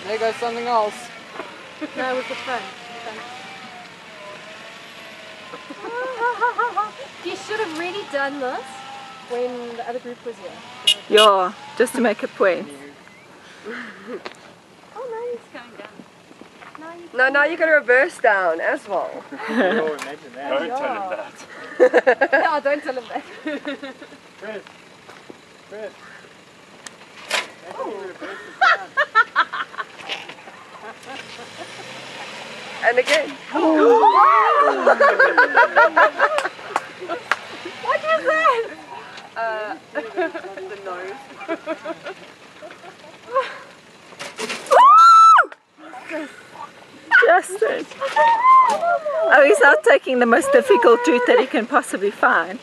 There goes something else. No, it was the phone. You should have really done this when the other group was here. Yeah, just to make a point. Oh no, he's going down. No, now you're going to reverse down as well. Oh, imagine that. Don't tell him that. No, don't tell him that. Chris. Chris. And again. What was that? The nose. Justin. Oh, he's out taking the most difficult route that he can possibly find.